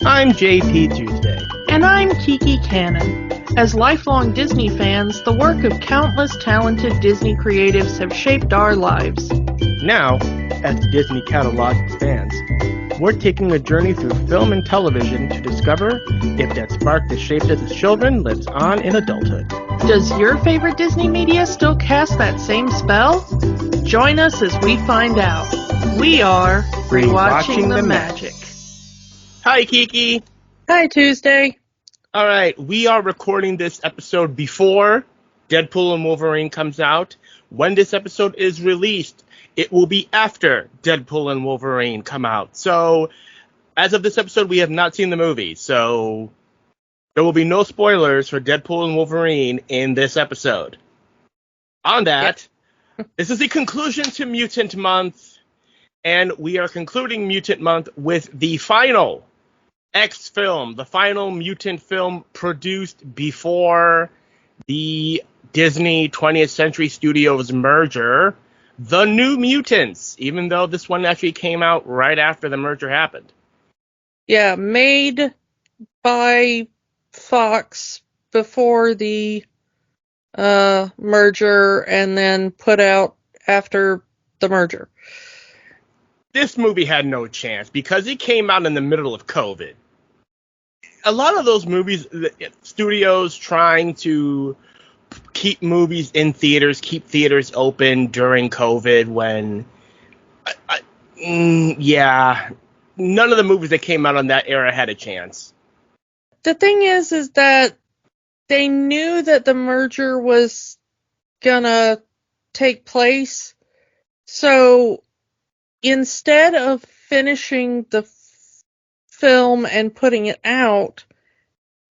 I'm JP Tuesday. And I'm Kiki Cannon. As lifelong Disney fans, the work of countless talented Disney creatives have shaped our lives. Now, as the Disney catalog expands, we're taking a journey through film and television to discover if that spark that shaped us as children lives on in adulthood. Does your favorite Disney media still cast that same spell? Join us as we find out. We are Rewatching the Magic. Hi, Kiki. Hi, Tuesday. All right, we are recording this episode before Deadpool and Wolverine comes out. When this episode is released, it will be after Deadpool and Wolverine come out. So, as of this episode, we have not seen the movie. So, there will be no spoilers for Deadpool and Wolverine in this episode. On that, this is the conclusion to Mutant Month. And we are concluding Mutant Month with the final X film, the final mutant film produced before the Disney 20th Century Studios merger, The New Mutants, even though this one actually came out right after the merger happened. Yeah, made by Fox before the merger and then put out after the merger. This movie had no chance because it came out in the middle of COVID. A lot of those movies, studios trying to keep movies in theaters, keep theaters open during COVID when, none of the movies that came out on that era had a chance. The thing is that they knew that the merger was gonna take place, so instead of finishing the film and putting it out,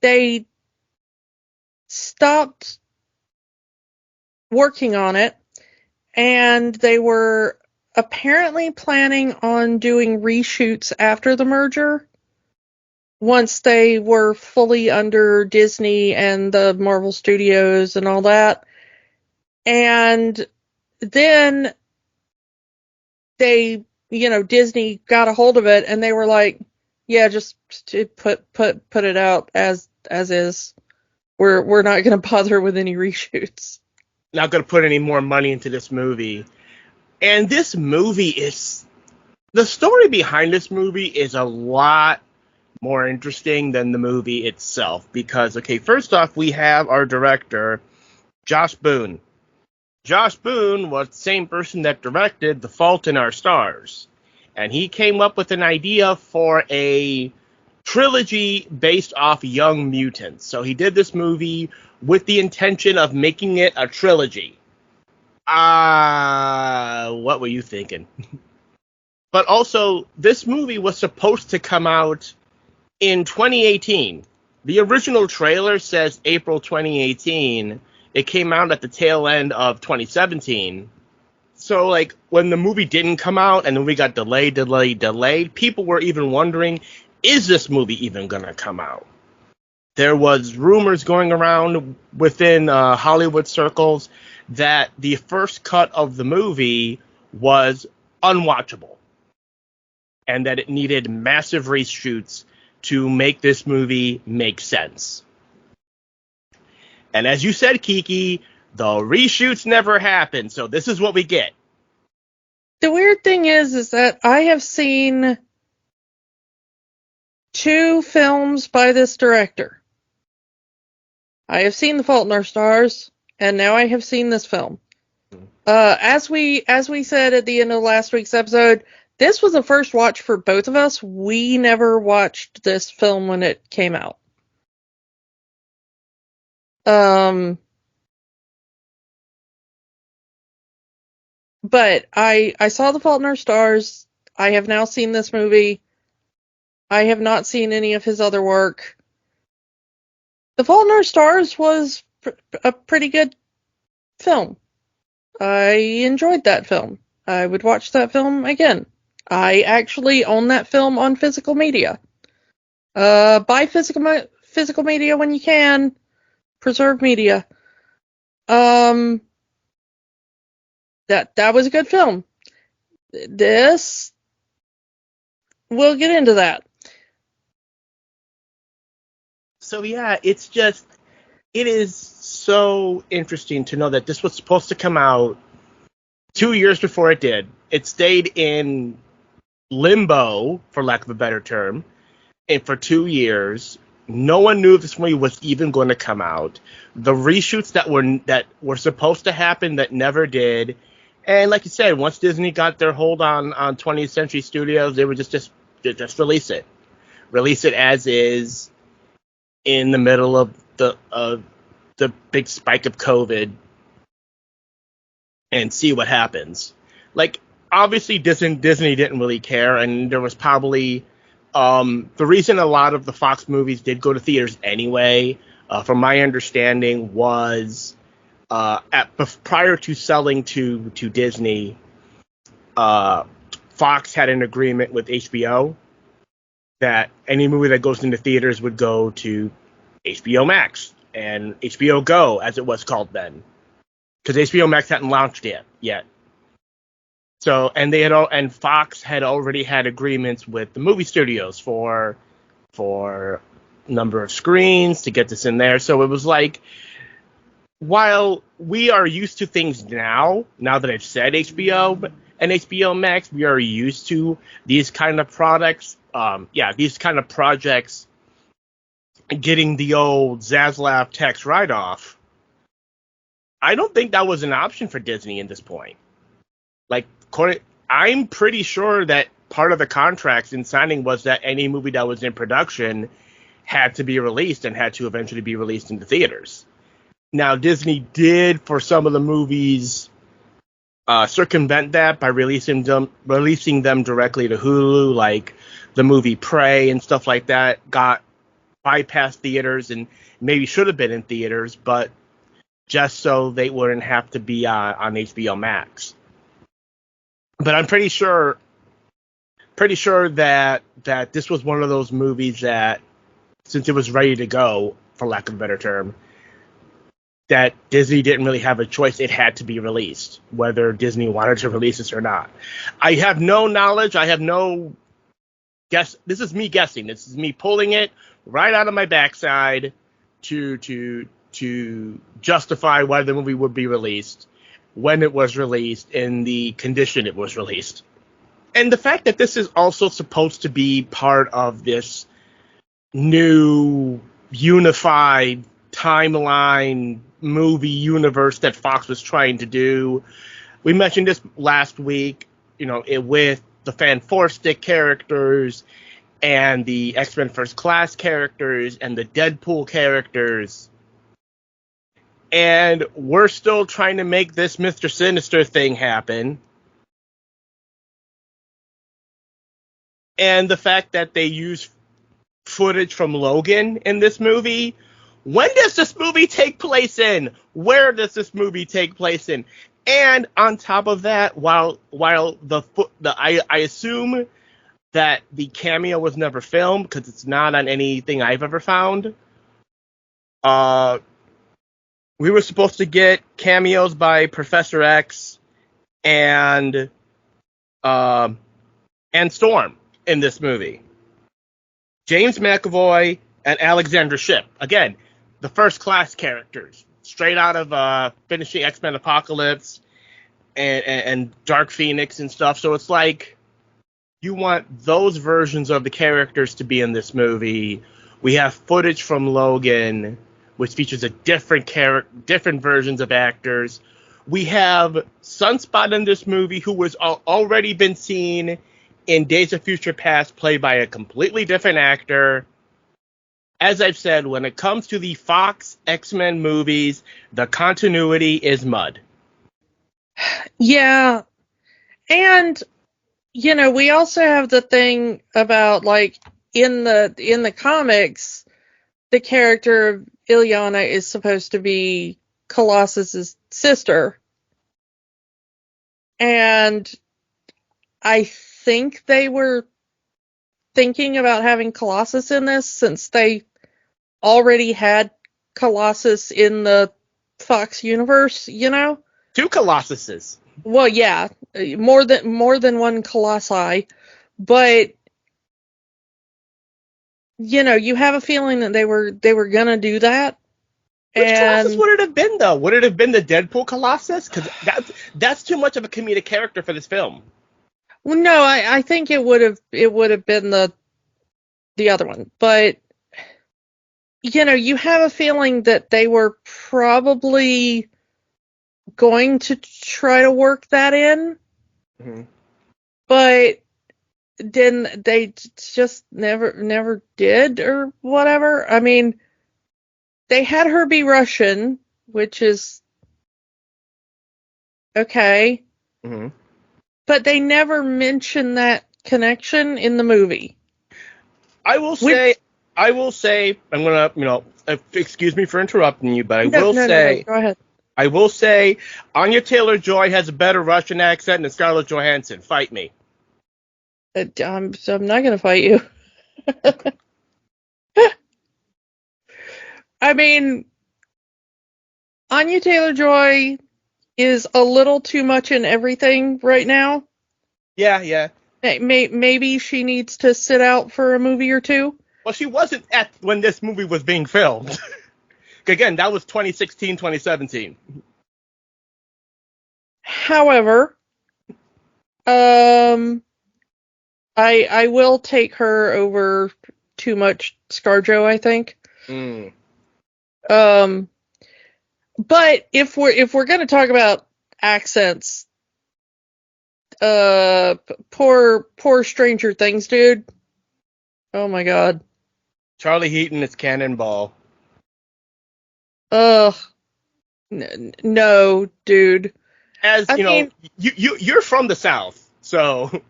they stopped working on it, and they were apparently planning on doing reshoots after the merger once they were fully under Disney and the Marvel Studios and all that. And then they, Disney got a hold of it and they were like, yeah, just put it out as is. We're not going to bother with any reshoots. Not going to put any more money into this movie. And this movie is, the story behind this movie is a lot more interesting than the movie itself. Because, first off, we have our director, Josh Boone. Josh Boone was the same person that directed The Fault in Our Stars. And he came up with an idea for a trilogy based off Young Mutants. So he did this movie with the intention of making it a trilogy. What were you thinking? But also, this movie was supposed to come out in 2018. The original trailer says April 2018. It came out at the tail end of 2017. So, when the movie didn't come out and then we got delayed, people were even wondering, is this movie even going to come out? There was rumors going around within Hollywood circles that the first cut of the movie was unwatchable and that it needed massive reshoots to make this movie make sense. And as you said, Kiki, the reshoots never happened, so this is what we get. The weird thing is that I have seen 2 films by this director. I have seen The Fault in Our Stars, and now I have seen this film. As we said at the end of last week's episode, this was a first watch for both of us. We never watched this film when it came out. But I saw The Fault in Our Stars. I have now seen this movie. I have not seen any of his other work. The Fault in Our Stars was a pretty good film. I enjoyed that film. I would watch that film again. I actually own that film on physical media. Buy physical media when you can. Preserve media. That was a good film. This, we'll get into that. So yeah, it is so interesting to know that this was supposed to come out 2 years before it did. It stayed in limbo, for lack of a better term, and for 2 years. No one knew this movie was even going to come out. The reshoots that were supposed to happen that never did. And like you said, once Disney got their hold on 20th Century Studios, they would just release it. Release it as is in the middle of the big spike of COVID and see what happens. Like, obviously Disney didn't really care, and there was probably the reason a lot of the Fox movies did go to theaters anyway, from my understanding, was prior to selling to Disney, Fox had an agreement with HBO that any movie that goes into theaters would go to HBO Max and HBO Go, as it was called then, because HBO Max hadn't launched yet. So, and Fox had already had agreements with the movie studios for number of screens to get this in there. So it was like, while we are used to things now that I've said HBO and HBO Max, we are used to these kind of products. These kind of projects getting the old Zaslav tax write-off. I don't think that was an option for Disney at this point. Like, I'm pretty sure that part of the contracts in signing was that any movie that was in production had to be released and had to eventually be released into theaters. Now, Disney did, for some of the movies, circumvent that by releasing them directly to Hulu, like the movie Prey and stuff like that got bypassed theaters and maybe should have been in theaters, but just so they wouldn't have to be on HBO Max. But I'm pretty sure that this was one of those movies that, since it was ready to go, for lack of a better term, that Disney didn't really have a choice. It had to be released, whether Disney wanted to release this or not. I have no knowledge. I have no guess. This is me guessing. This is me pulling it right out of my backside to justify why the movie would be released, when it was released, in the condition it was released. And the fact that this is also supposed to be part of this new unified timeline movie universe that Fox was trying to do. We mentioned this last week, with the Fan Four Stick characters and the X-Men First Class characters and the Deadpool characters. And we're still trying to make this Mr. Sinister thing happen. And the fact that they use footage from Logan in this movie. When does this movie take place in? Where does this movie take place in? And on top of that, while I assume that the cameo was never filmed because it's not on anything I've ever found. We were supposed to get cameos by Professor X and Storm in this movie. James McAvoy and Alexandra Shipp. Again, the First Class characters, straight out of finishing X-Men Apocalypse and Dark Phoenix and stuff. So it's like, you want those versions of the characters to be in this movie. We have footage from Logan, which features different versions of actors. We have Sunspot in this movie, who was already been seen in Days of Future Past, played by a completely different actor. As I've said, when it comes to the Fox X-Men movies, the continuity is mud. Yeah. And, we also have the thing about, like, in the comics, the character of Illyana is supposed to be Colossus's sister. And I think they were thinking about having Colossus in this, since they already had Colossus in the Fox universe, Two Colossuses. Well, yeah, more than one Colossi, but you have a feeling that they were gonna do that. Which Colossus And would it have been, though? Would it have been the Deadpool Colossus? Because that's too much of a comedic character for this film. well, no, I think it would have been the other one. But you have a feeling that they were probably going to try to work that in, Mm-hmm. but then they just never did or whatever. I mean, they had her be Russian, which is okay, Mm-hmm. but they never mention that connection in the movie. I will Which, say, I'm gonna, excuse me for interrupting you, but no, go ahead. I will say, Anya Taylor-Joy has a better Russian accent than Scarlett Johansson. Fight me. So I'm not gonna fight you. I mean, Anya Taylor-Joy is a little too much in everything right now. Yeah. Maybe she needs to sit out for a movie or two. Well, she wasn't at when this movie was being filmed. Again, that was 2016, 2017. However, I will take her over too much ScarJo, I think. Mm. But if we're gonna talk about accents, poor Stranger Things dude. Oh my god. Charlie Heaton is Cannonball. Ugh. No, dude. As I you know, mean, you're from the South, so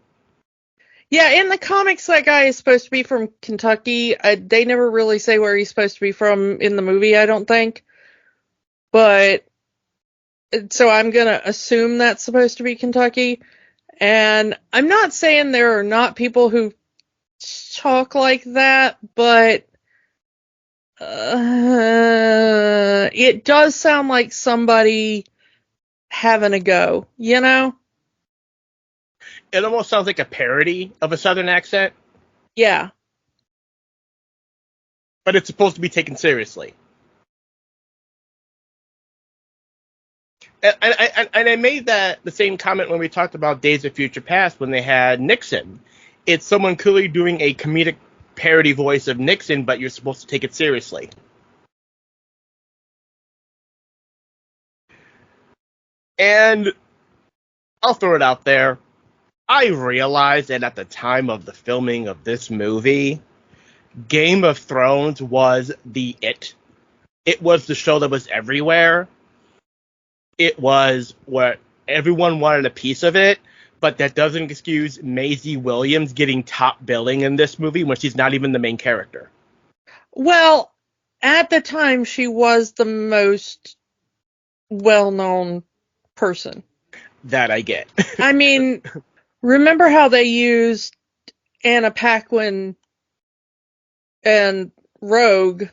yeah, in the comics, that guy is supposed to be from Kentucky. They never really say where he's supposed to be from in the movie, I don't think. But so I'm gonna assume that's supposed to be Kentucky. And I'm not saying there are not people who talk like that, but it does sound like somebody having a go, you know? it almost sounds like a parody of a Southern accent, Yeah. but it's supposed to be taken seriously. And I made the same comment when we talked about Days of Future Past when they had Nixon. It's someone clearly doing a comedic parody voice of Nixon, but you're supposed to take it seriously. And I'll throw it out there. I realized that at the time of the filming of this movie, Game of Thrones was the it. It was the show that was everywhere. It was what everyone wanted a piece of it, but that doesn't excuse Maisie Williams getting top billing in this movie when she's not even the main character. Well, at the time, she was the most well-known person. That I get. I mean, remember how they used Anna Paquin and Rogue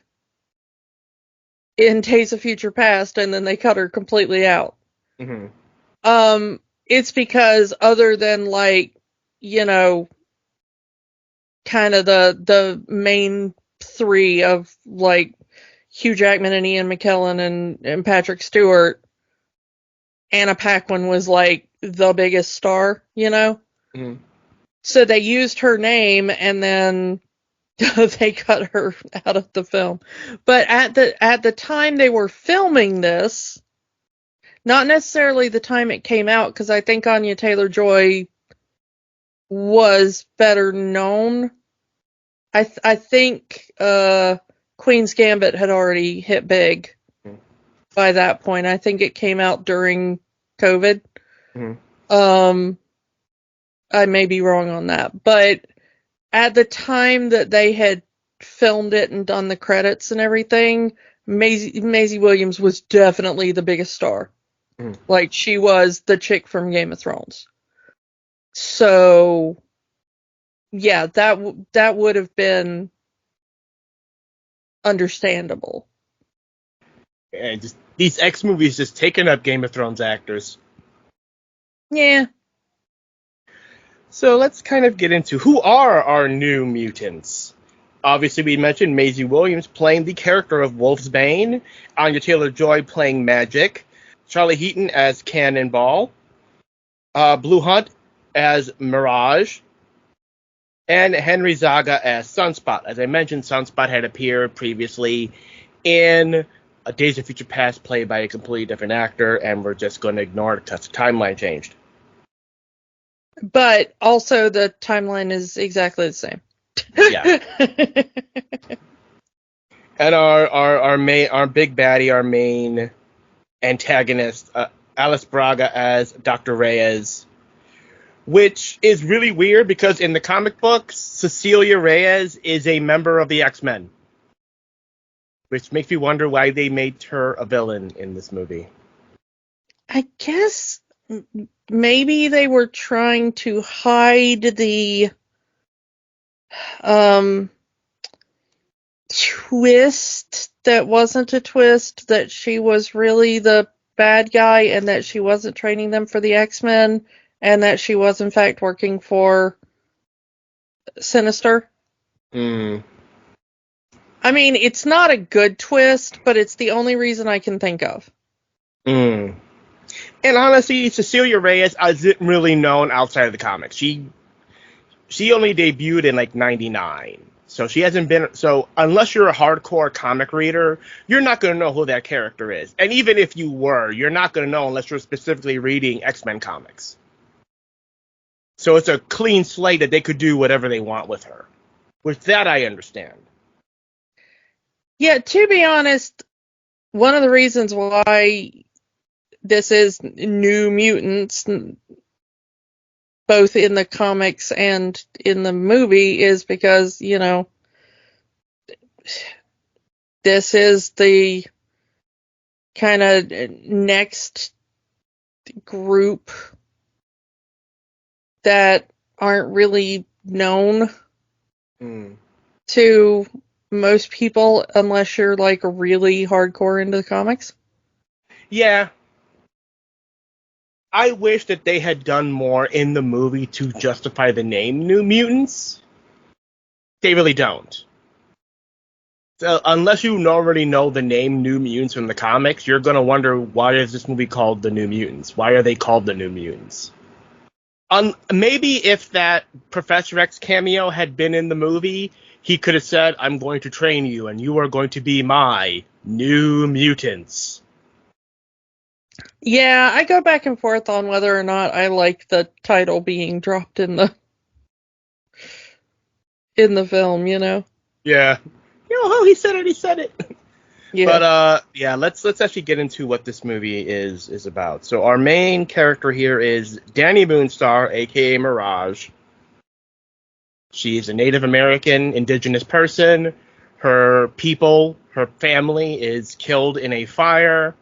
in Days of Future Past, and then they cut her completely out. Mm-hmm. It's because other than like, you know, kind of the main three of like Hugh Jackman and Ian McKellen and Patrick Stewart, Anna Paquin was like the biggest star, you know? Mm-hmm. So they used her name and then they cut her out of the film. But at the time they were filming this, not necessarily the time it came out, because I think Anya Taylor-Joy was better known. I think Queen's Gambit had already hit big by that point. I think it came out during COVID. Mm-hmm. I may be wrong on that, but at the time that they had filmed it and done the credits and everything, Maisie Williams was definitely the biggest star. Mm-hmm. Like, she was the chick from Game of Thrones. So, yeah, that would have been understandable. And just these X movies just taking up Game of Thrones actors. Yeah. So let's kind of get into who are our new mutants. Obviously, we mentioned Maisie Williams playing the character of Wolfsbane, Anya Taylor-Joy playing Magic, Charlie Heaton as Cannonball, Blue Hunt as Mirage, and Henry Zaga as Sunspot. As I mentioned, Sunspot had appeared previously in Days of Future Past, played by a completely different actor, and we're just going to ignore it because the timeline changed. But also the timeline is exactly the same. Yeah. And our big baddie, our main antagonist, Alice Braga as Dr. Reyes, which is really weird because in the comic books, Cecilia Reyes is a member of the X-Men, which makes me wonder why they made her a villain in this movie. I guess maybe they were trying to hide the twist that wasn't a twist, that she was really the bad guy and that she wasn't training them for the X-Men and that she was in fact working for Sinister. Mm. I mean, it's not a good twist, but it's the only reason I can think of. Mm. And honestly, Cecilia Reyes isn't really known outside of the comics. She only debuted in like 99. So she hasn't been, so unless you're a hardcore comic reader, you're not going to know who that character is. And even if you were, you're not going to know unless you're specifically reading X-Men comics. So it's a clean slate that they could do whatever they want with her. With that, I understand. Yeah, to be honest, one of the reasons why this is New Mutants, both in the comics and in the movie, is because, you know, this is the kind of next group that aren't really known to most people unless you're like really hardcore into the comics. Yeah. I wish that they had done more in the movie to justify the name New Mutants. They really don't. So unless you already know the name New Mutants from the comics, you're going to wonder, why is this movie called The New Mutants? Why are they called The New Mutants? Maybe if that Professor X cameo had been in the movie, he could have said, I'm going to train you, and you are going to be my New Mutants. Yeah, I go back and forth on whether or not I like the title being dropped in the film, you know? Yeah. He said it. Yeah. But yeah, let's actually get into what this movie is about. So our main character here is Danny Moonstar, aka Mirage. She's a Native American indigenous person. Her family is killed in a fire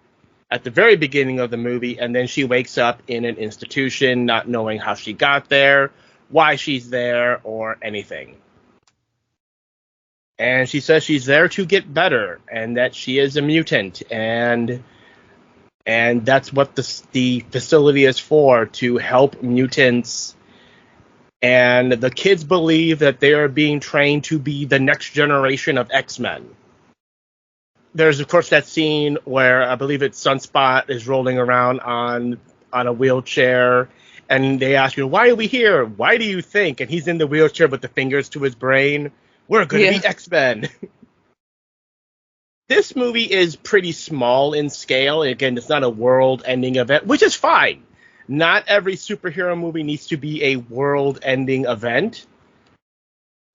at the very beginning of the movie, and then she wakes up in an institution not knowing how she got there, why she's there, or anything. And she says she's there to get better, and that she is a mutant, and that's what the facility is for, to help mutants. And the kids believe that they are being trained to be the next generation of X-Men. There's, of course, that scene where I believe it's Sunspot is rolling around on a wheelchair, and they ask you, why are we here? Why do you think? And he's in the wheelchair with the fingers to his brain. We're going to be X-Men. This movie is pretty small in scale. Again, it's not a world-ending event, which is fine. Not every superhero movie needs to be a world-ending event.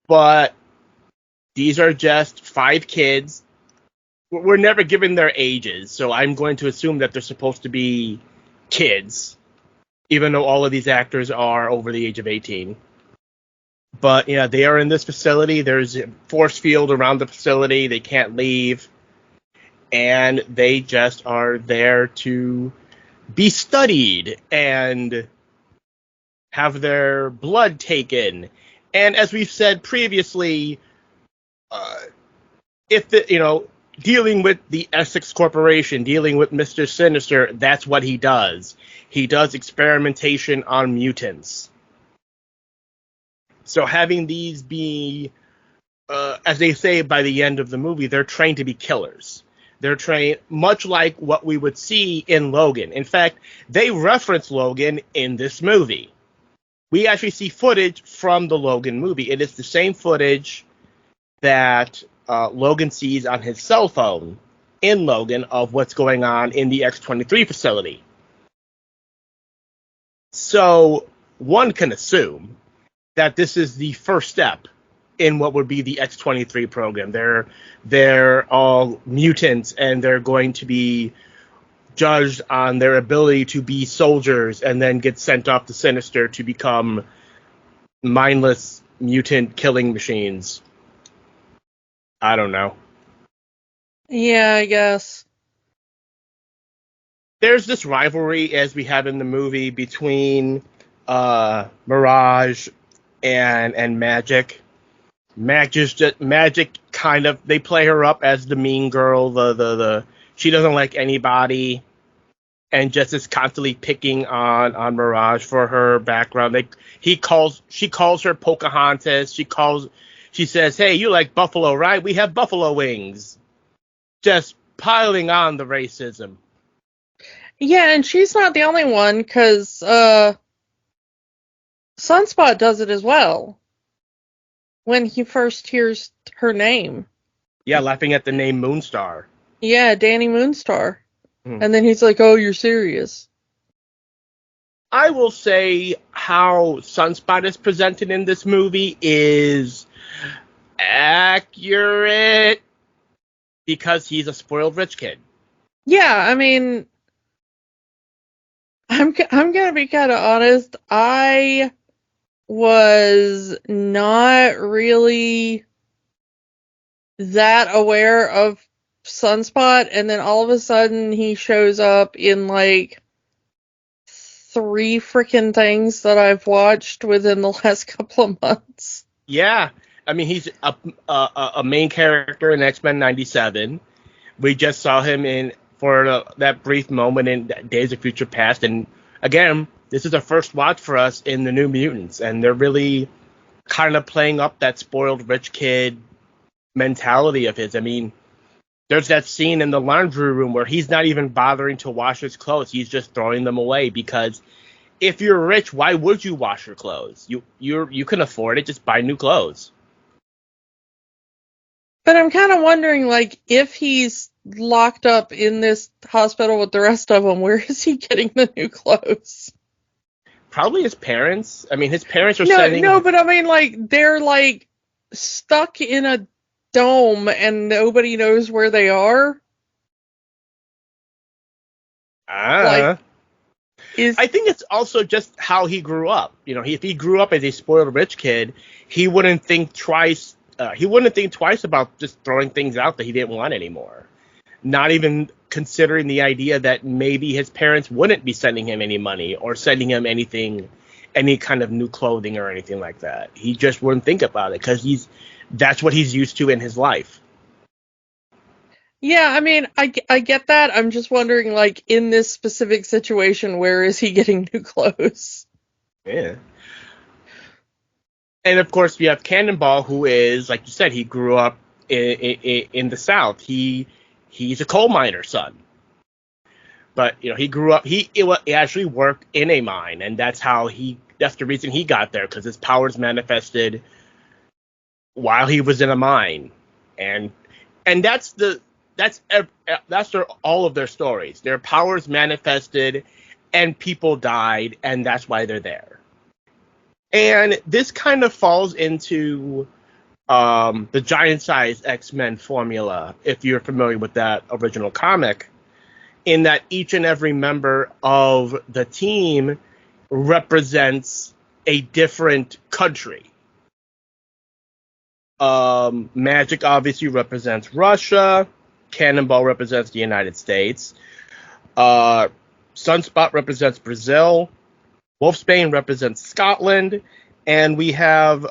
But these are just 5 kids. We're never given their ages, so I'm going to assume that they're supposed to be kids, even though all of these actors are over the age of 18. But, yeah, they are in this facility. There's a force field around the facility. They can't leave. And they just are there to be studied and have their blood taken. And as we've said previously, dealing with the Essex Corporation, dealing with Mr. Sinister, that's what he does. He does experimentation on mutants. So having these be as they say by the end of the movie, they're trained to be killers. They're trained much like what we would see in Logan. In fact, they reference Logan in this movie. We actually see footage from the Logan movie. It is the same footage that Logan sees on his cell phone in Logan of what's going on in the X-23 facility. So one can assume that this is the first step in what would be the X-23 program. They're all mutants, and they're going to be judged on their ability to be soldiers and then get sent off to Sinister to become mindless mutant killing machines. I don't know. Yeah, I guess. There's this rivalry, as we have in the movie, between Mirage and Magic. Magic kind of, they play her up as the mean girl, the she doesn't like anybody, and just is constantly picking on Mirage for her background. She calls her Pocahontas. She says, "Hey, you like buffalo, right? We have buffalo wings." Just piling on the racism. Yeah, and she's not the only one, because Sunspot does it as well. When he first hears her name. Yeah, laughing at the name Moonstar. Yeah, Danny Moonstar. And then he's like, "Oh, you're serious." I will say how Sunspot is presented in this movie is accurate because he's a spoiled rich kid. Yeah, I mean, I'm gonna be kind of honest. I was not really that aware of Sunspot, and then all of a sudden he shows up in like 3 freaking things that I've watched within the last couple of months. Yeah, I mean, he's a main character in X-Men 97. We just saw him for that brief moment in Days of Future Past, and again, this is a first watch for us in the New Mutants, and they're really kind of playing up that spoiled rich kid mentality of his. I mean, there's that scene in the laundry room where he's not even bothering to wash his clothes. He's just throwing them away because if you're rich, why would you wash your clothes? You can afford it. Just buy new clothes. But I'm kind of wondering, like, if he's locked up in this hospital with the rest of them, where is he getting the new clothes? Probably his parents. I mean, his parents are No, but I mean, like, they're, like, stuck in a dome and nobody knows where they are. I think it's also just how he grew up. You know, if he grew up as a spoiled rich kid, he wouldn't think twice. He wouldn't think twice about just throwing things out that he didn't want anymore. Not even considering the idea that maybe his parents wouldn't be sending him any money or sending him anything, any kind of new clothing or anything like that. He just wouldn't think about it because that's what he's used to in his life. Yeah, I mean, I get that. I'm just wondering, like, in this specific situation, where is he getting new clothes? Yeah. And of course, we have Cannonball, who is, like you said, he grew up in the South. He's a coal miner's son. But, you know, he grew up, he actually worked in a mine, and that's the reason he got there, because his powers manifested while he was in a mine. And that's all of their stories. Their powers manifested, and people died, and that's why they're there. And this kind of falls into the giant-size X-Men formula, if you're familiar with that original comic, in that each and every member of the team represents a different country. Magic obviously represents Russia. Cannonball represents the United States. Sunspot represents Brazil. Wolfsbane represents Scotland, and we have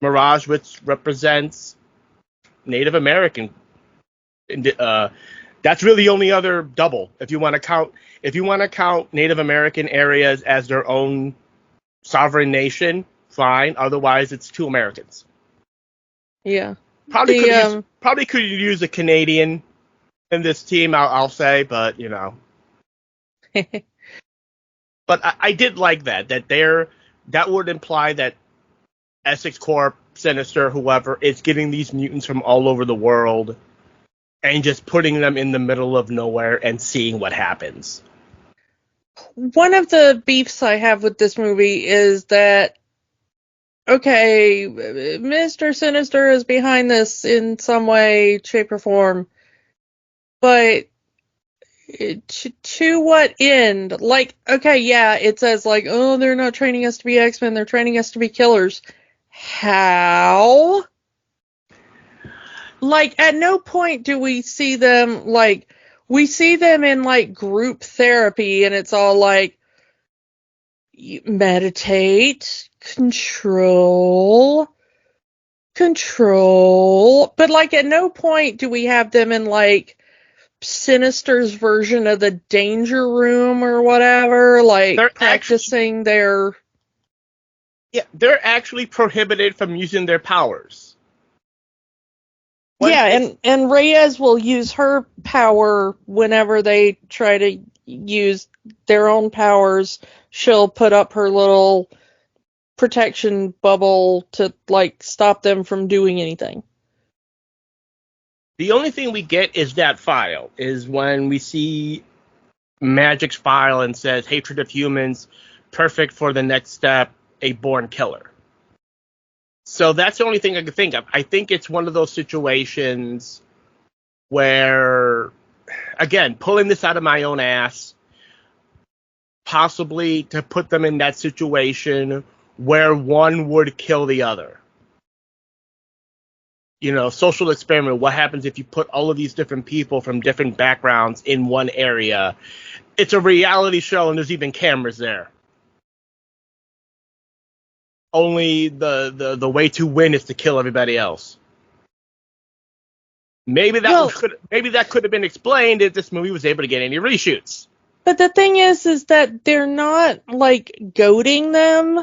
Mirage, which represents Native American. That's really the only other double. If you want to count Native American areas as their own sovereign nation, fine. Otherwise, it's 2 Americans. Yeah. Probably could use a Canadian in this team, I'll say, but you know. But I did like that that would imply that Essex Corp, Sinister, whoever, is getting these mutants from all over the world and just putting them in the middle of nowhere and seeing what happens. One of the beefs I have with this movie is that, okay, Mr. Sinister is behind this in some way, shape, or form, but to what end? Like, okay, yeah, it says like, oh, they're not training us to be X-Men, they're training us to be killers. How? Like, at no point do we see them, like, we see them in, like, group therapy, and it's all like, meditate, control, but, like, at no point do we have them in, like, Sinister's version of the danger room or whatever, like, practicing their... Yeah, they're actually prohibited from using their powers. And Reyes will use her power whenever they try to use their own powers. She'll put up her little protection bubble to, like, stop them from doing anything. The only thing we get is that file, is when we see Magic's file and says, hatred of humans, perfect for the next step, a born killer. So that's the only thing I can think of. I think it's one of those situations where, again, pulling this out of my own ass, possibly to put them in that situation where one would kill the other. You know, social experiment. What happens if you put all of these different people from different backgrounds in one area? It's a reality show, and there's even cameras there. Only the way to win is to kill everybody else. Maybe that could have been explained if this movie was able to get any reshoots. But the thing is that they're not, like, goading them.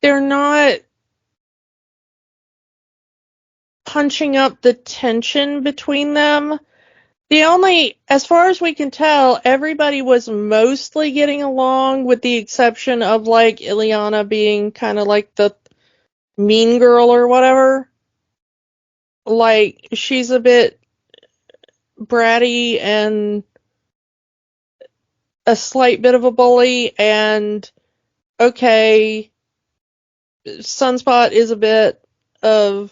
They're not punching up the tension between them. As far as we can tell, everybody was mostly getting along, with the exception of, like, Ileana being kind of like the mean girl or whatever. Like, she's a bit bratty and a slight bit of a bully, and okay, Sunspot is a bit of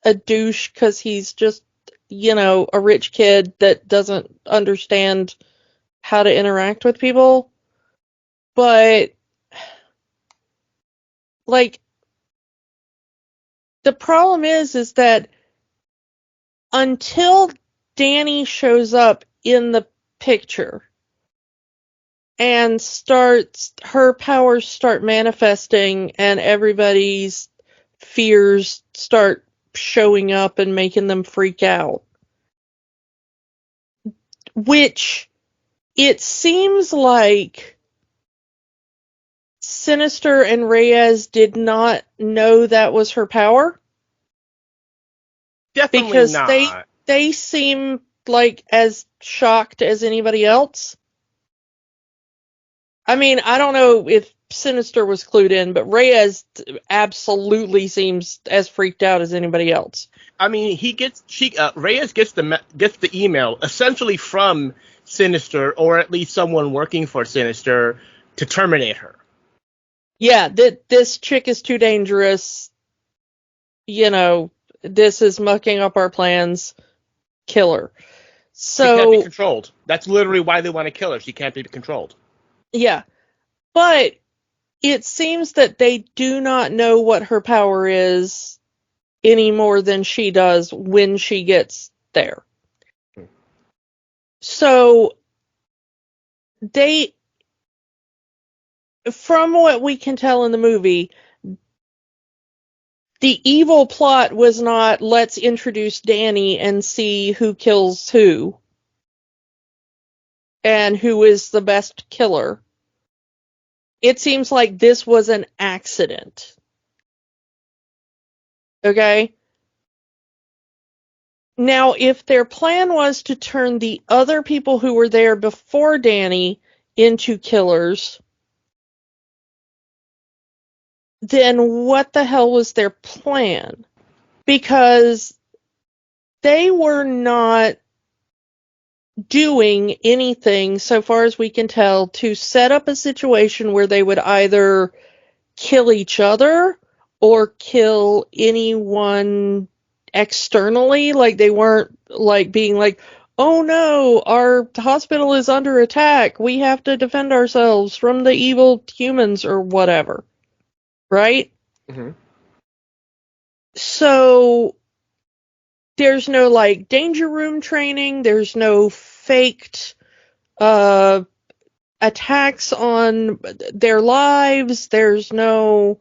a douche because he's just, a rich kid that doesn't understand how to interact with people. But, like, the problem is that until Danny shows up in the picture and her powers start manifesting and everybody's fears start showing up and making them freak out, which it seems like Sinister and Reyes did not know that was her power. Definitely because not. They seem like as shocked as anybody else. I mean, I don't know if Sinister was clued in, but Reyes absolutely seems as freaked out as anybody else. I mean, Reyes gets the email essentially from Sinister, or at least someone working for Sinister, to terminate her. Yeah, this chick is too dangerous. This is mucking up our plans. Kill her. So she can't be controlled. That's literally why they want to kill her. She can't be controlled. Yeah, but it seems that they do not know what her power is any more than she does when she gets there. So from what we can tell in the movie, the evil plot was not, let's introduce Danny and see who kills who and who is the best killer. It seems like this was an accident. Okay? Now, if their plan was to turn the other people who were there before Danny into killers, then what the hell was their plan? Because they were not doing anything, so far as we can tell, to set up a situation where they would either kill each other or kill anyone externally. Like, they weren't like being like, oh no, our hospital is under attack, we have to defend ourselves from the evil humans or whatever, right? Mm-hmm. So there's no like danger room training, there's no faked attacks on their lives, there's no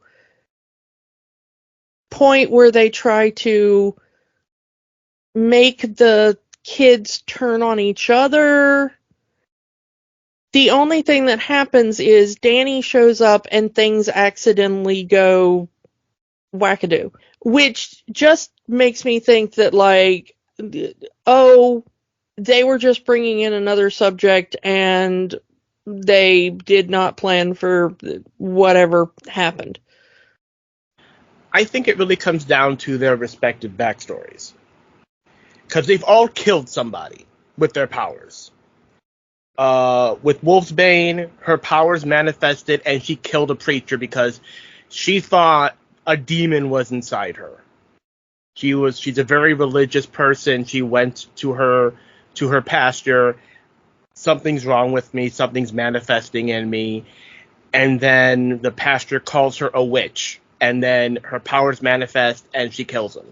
point where they try to make the kids turn on each other. The only thing that happens is Danny shows up and things accidentally go wackadoo, which just makes me think that, like, oh, they were just bringing in another subject and they did not plan for whatever happened. I think it really comes down to their respective backstories. Because they've all killed somebody with their powers. With Wolfsbane, her powers manifested and she killed a preacher because she thought a demon was inside her. She's a very religious person. She went to her pastor. Something's wrong with me. Something's manifesting in me. And then the pastor calls her a witch. And then her powers manifest and she kills him.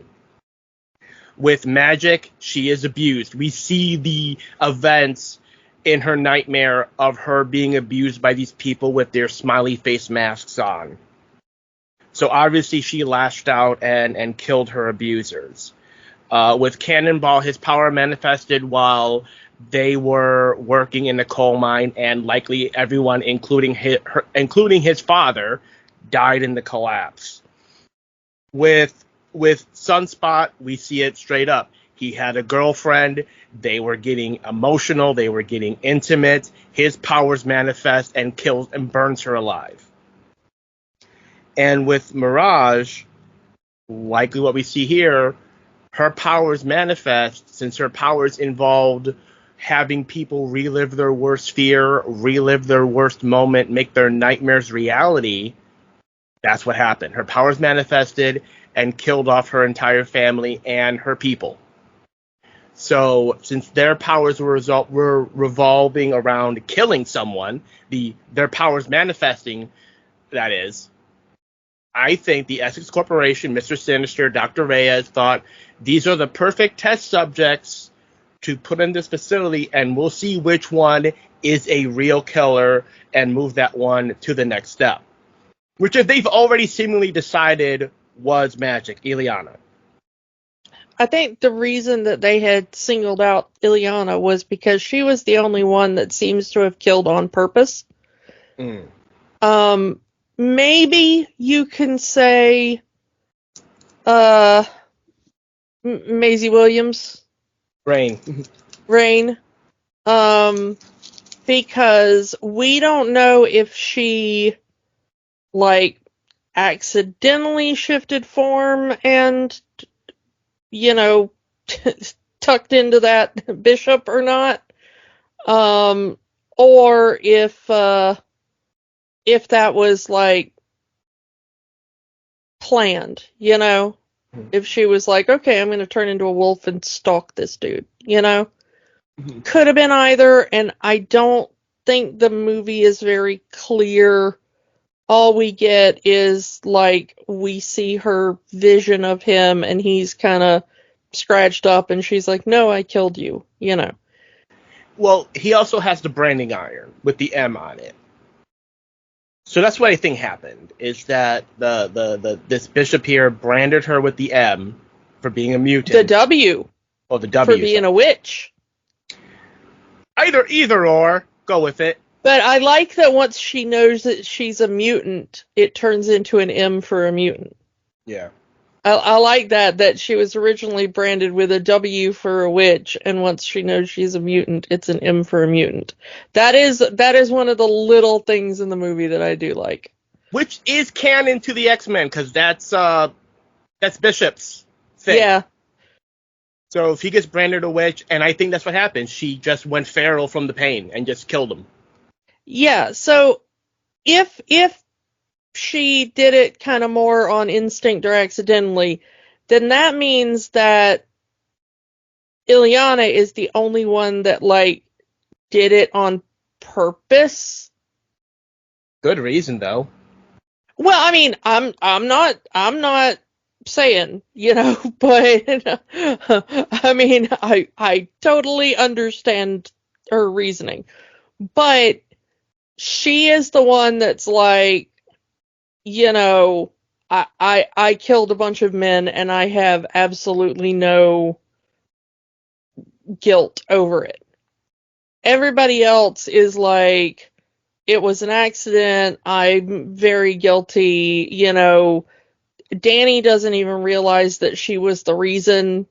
With magic, she is abused. We see the events in her nightmare of her being abused by these people with their smiley face masks on. So obviously she lashed out and killed her abusers. With Cannonball, his power manifested while they were working in the coal mine, and likely everyone, including his father, died in the collapse. With Sunspot, we see it straight up. He had a girlfriend. They were getting emotional. They were getting intimate. His powers manifest and kills and burns her alive. And with Mirage, likely what we see here, her powers manifest since her powers involved having people relive their worst fear, relive their worst moment, make their nightmares reality. That's what happened. Her powers manifested and killed off her entire family and her people. So, since their powers were revolving around killing someone, their powers manifesting, that is, I think the Essex Corporation, Mr. Sinister, Dr. Reyes thought these are the perfect test subjects to put in this facility, and we'll see which one is a real killer and move that one to the next step. Which they've already seemingly decided was Magic, Ileana. I think the reason that they had singled out Ileana was because she was the only one that seems to have killed on purpose. Maybe you can say Maisie Williams. Rain. Because we don't know if she, like, accidentally shifted form and, you know, tucked into that bishop or not. Or if that was, like, planned, you know? If she was like, okay, I'm going to turn into a wolf and stalk this dude, you know? Could have been either, and I don't think the movie is very clear. All we get is, like, we see her vision of him, and he's kind of scratched up, and she's like, no, I killed you, you know. Well, he also has the branding iron with the M on it. So that's what I think happened, is that this bishop here branded her with the M for being a mutant. The W. Oh, the W. For being a witch. Either or. Go with it. But I like that once she knows that she's a mutant, it turns into an M for a mutant. Yeah. I like that she was originally branded with a W for a witch, and once she knows she's a mutant, it's an M for a mutant. That is one of the little things in the movie that I do like. Which is canon to the X-Men, because that's Bishop's thing. Yeah. So if he gets branded a witch, and I think that's what happened, she just went feral from the pain and just killed him. Yeah, so if she did it kind of more on instinct or accidentally, then that means that Ileana is the only one that, like, did it on purpose. Good reason, though. Well, I mean, I'm not saying, but I mean, I totally understand her reasoning. But she is the one that's like, I killed a bunch of men and I have absolutely no guilt over it. Everybody else is like, it was an accident, I'm very guilty, Danny doesn't even realize that she was the reason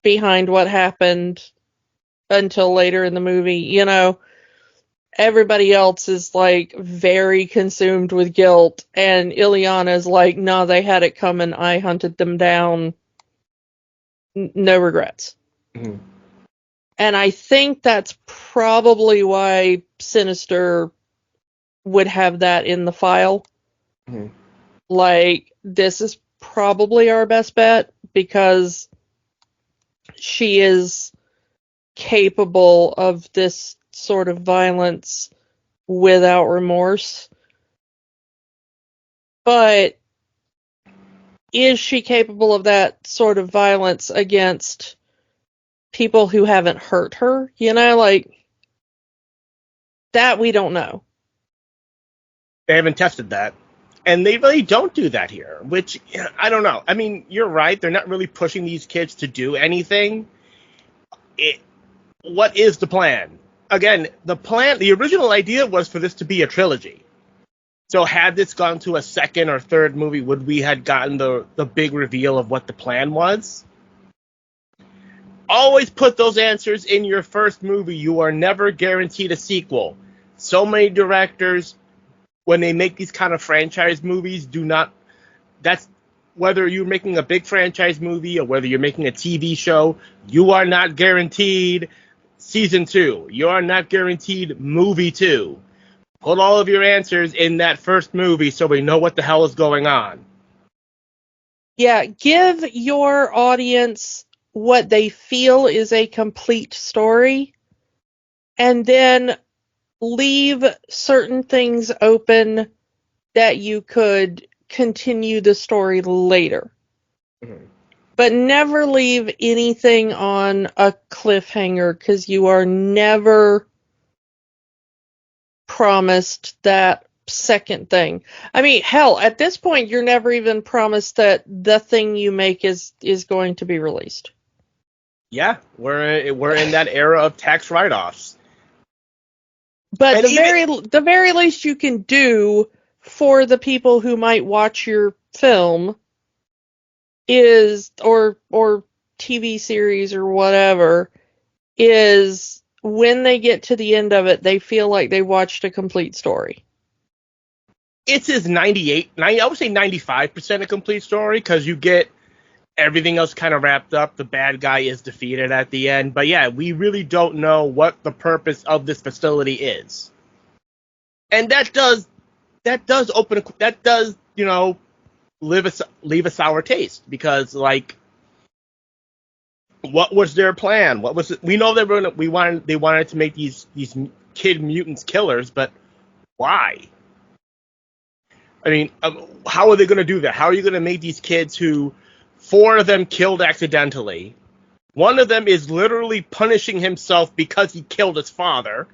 behind what happened until later in the movie, Everybody else is, like, very consumed with guilt, and Ileana's like, no, they had it coming, I hunted them down, no regrets. Mm-hmm. And I think that's probably why Sinister would have that in the file. Mm-hmm. Like, this is probably our best bet, because she is capable of this sort of violence without remorse. But is she capable of that sort of violence against people who haven't hurt her? Like, that we don't know. They haven't tested that. And they really don't do that here, which, I don't know. I mean, you're right. They're not really pushing these kids to do anything. What is the plan? Again, the original idea was for this to be a trilogy. So had this gone to a second or third movie, would we had gotten the big reveal of what the plan was? Always put those answers in your first movie. You are never guaranteed a sequel. So many directors, when they make these kind of franchise movies, that's whether you're making a big franchise movie or whether you're making a TV show, you are not guaranteed season 2. You are not guaranteed movie 2. Put all of your answers in that first movie so we know what the hell is going on. Yeah, give your audience what they feel is a complete story, and then leave certain things open that you could continue the story later. Mm-hmm. But never leave anything on a cliffhanger, because you are never promised that second thing. I mean, hell, at this point, you're never even promised that the thing you make is going to be released. Yeah, we're in that era of tax write-offs. But the very least you can do for the people who might watch your film is, or TV series or whatever, is when they get to the end of it, they feel like they watched a complete story. It's his 98, I would say 95% a complete story, because you get everything else kind of wrapped up. The bad guy is defeated at the end. But yeah, we really don't know what the purpose of this facility is. And that does leave a sour taste, because, like, what was their plan? What was it? We know they wanted to make these kid mutants killers, but why? I mean, how are they going to do that? How are you going to make these kids who 4 of them killed accidentally? One of them is literally punishing himself because he killed his father.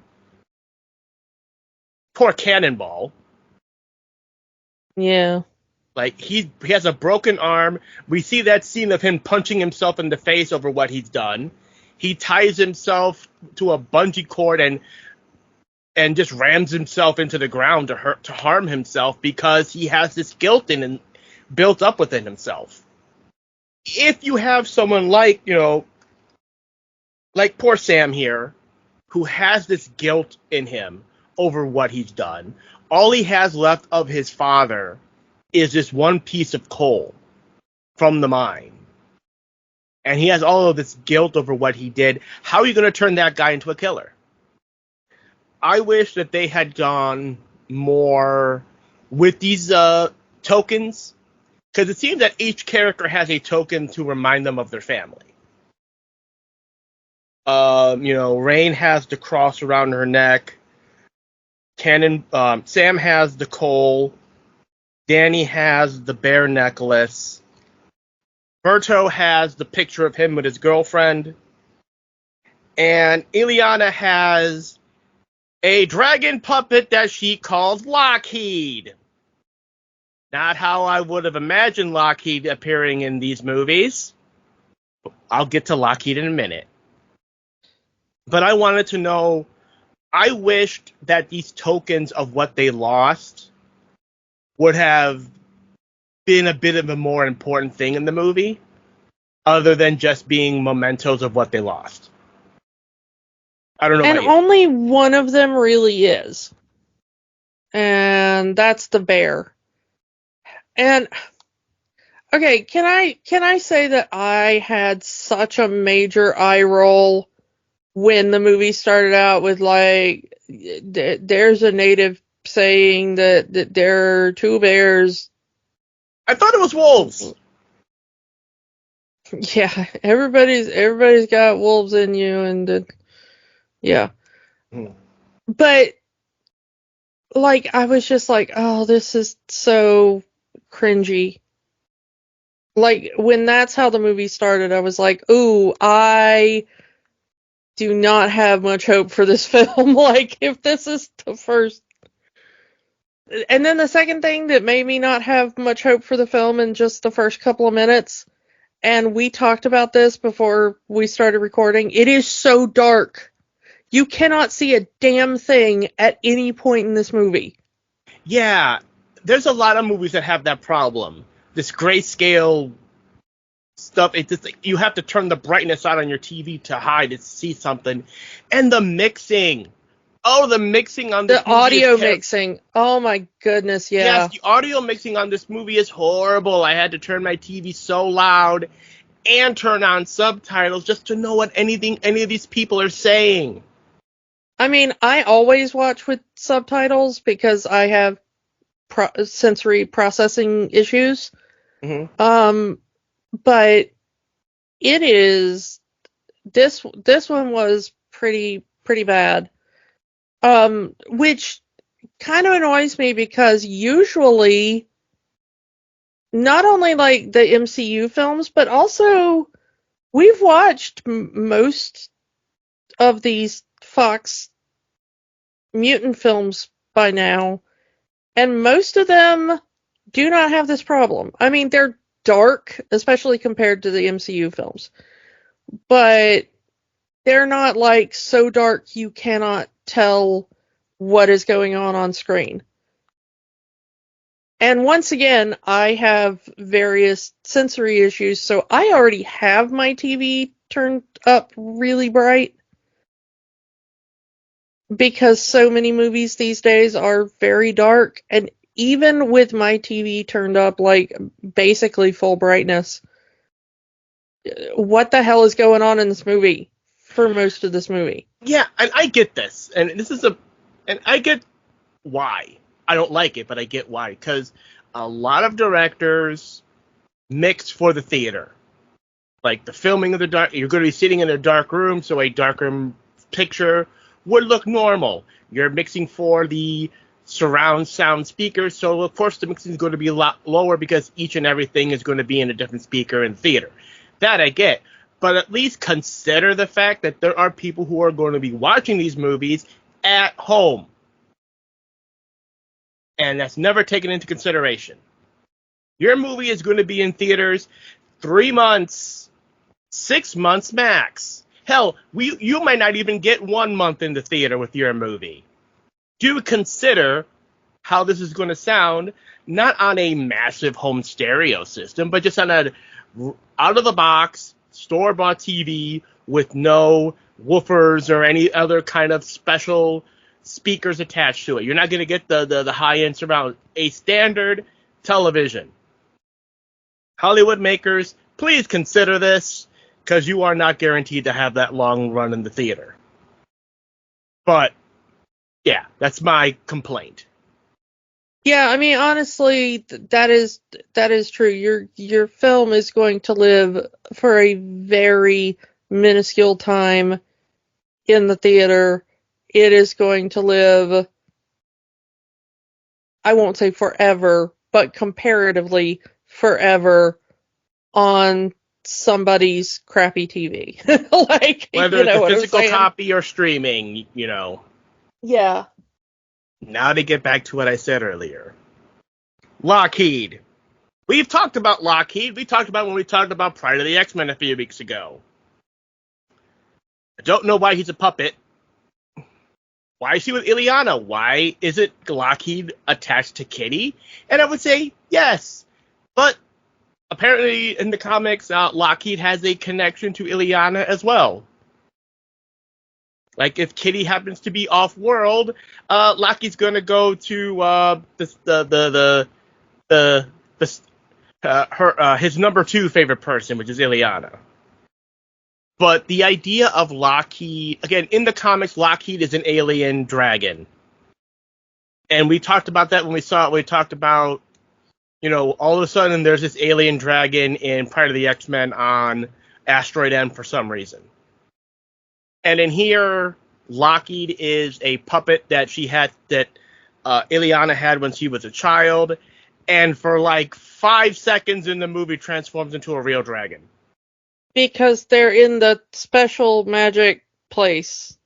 Poor Cannonball. Yeah. Like, he has a broken arm. We see that scene of him punching himself in the face over what he's done. He ties himself to a bungee cord and just rams himself into the ground to harm himself, because he has this guilt in him. built up within himself. If you have someone like, like poor Sam here, who has this guilt in him over what he's done, all he has left of his father is this one piece of coal from the mine. And he has all of this guilt over what he did. How are you going to turn that guy into a killer? I wish that they had gone more with these tokens, because it seems that each character has a token to remind them of their family. Rain has the cross around her neck. Sam has the coal. Danny has the bear necklace. Berto has the picture of him with his girlfriend. And Ileana has a dragon puppet that she calls Lockheed. Not how I would have imagined Lockheed appearing in these movies. I'll get to Lockheed in a minute. But I wanted to know, I wished that these tokens of what they lost would have been a bit of a more important thing in the movie, other than just being mementos of what they lost. I don't know. And only one of them really is. And that's the bear. And okay, can I say that I had such a major eye roll when the movie started out with, like, there's a native saying that there are two bears. I thought it was wolves. Yeah, everybody's got wolves in you, and yeah. But like, I was just like, oh, this is so cringy. Like, when that's how the movie started, I was like, ooh, I do not have much hope for this film. Like, if this is the first. And then the second thing that made me not have much hope for the film in just the first couple of minutes, and we talked about this before we started recording, it is so dark. You cannot see a damn thing at any point in this movie. Yeah, there's a lot of movies that have that problem. This grayscale stuff, it's just like you have to turn the brightness on your TV to hide to see something. And the mixing. Oh, the mixing on this movie. The audio mixing. Oh my goodness, yeah. Yes, the audio mixing on this movie is horrible. I had to turn my TV so loud and turn on subtitles just to know what any of these people are saying. I mean, I always watch with subtitles because I have sensory processing issues. Mm-hmm. But it is this one was pretty bad. Which kind of annoys me because usually not only like the MCU films, but also we've watched most of these Fox mutant films by now, and most of them do not have this problem. I mean, they're dark, especially compared to the MCU films, but they're not like so dark you cannot tell what is going on screen. And once again, I have various sensory issues, so I already have my TV turned up really bright because so many movies these days are very dark, and even with my TV turned up like basically full brightness, what the hell is going on in this movie for most of this movie? Yeah, and I get this, and I get why. I don't like it, but I get why, because a lot of directors mix for the theater. Like the filming of the dark, you're going to be sitting in a dark room, so a darker picture would look normal. You're mixing for the surround sound speakers, so of course the mixing is going to be a lot lower because each and everything is going to be in a different speaker in theater. That I get. But at least consider the fact that there are people who are going to be watching these movies at home. And that's never taken into consideration. Your movie is going to be in theaters 3 months, 6 months max. Hell, you might not even get 1 month in the theater with your movie. Do consider how this is going to sound, not on a massive home stereo system, but just on a out-of-the-box, store-bought TV with no woofers or any other kind of special speakers attached to it. You're not going to get the high-end surround. A standard television. Hollywood makers, please consider this, because you are not guaranteed to have that long run in the theater. But, yeah, that's my complaint. Yeah, I mean, honestly, that is true. Your film is going to live for a very minuscule time in the theater. It is going to live, I won't say forever, but comparatively forever on somebody's crappy TV. Like, Whether you it's know a what I'm physical saying? copy or streaming, Yeah. Now to get back to what I said earlier. Lockheed. We've talked about Lockheed. We talked about when we talked about Pride of the X-Men a few weeks ago. I don't know why he's a puppet. Why is he with Illyana? Why isn't Lockheed attached to Kitty? And I would say yes. But apparently in the comics, Lockheed has a connection to Illyana as well. Like if Kitty happens to be off-world, Lockheed's gonna go to his number 2 favorite person, which is Illyana. But the idea of Lockheed, again, in the comics, Lockheed is an alien dragon. And we talked about that when we saw it. We talked about, all of a sudden there's this alien dragon in Pride of the X-Men on Asteroid M for some reason. And in here, Lockheed is a puppet that Illyana had when she was a child. And for like 5 seconds in the movie transforms into a real dragon. Because they're in the special magic place.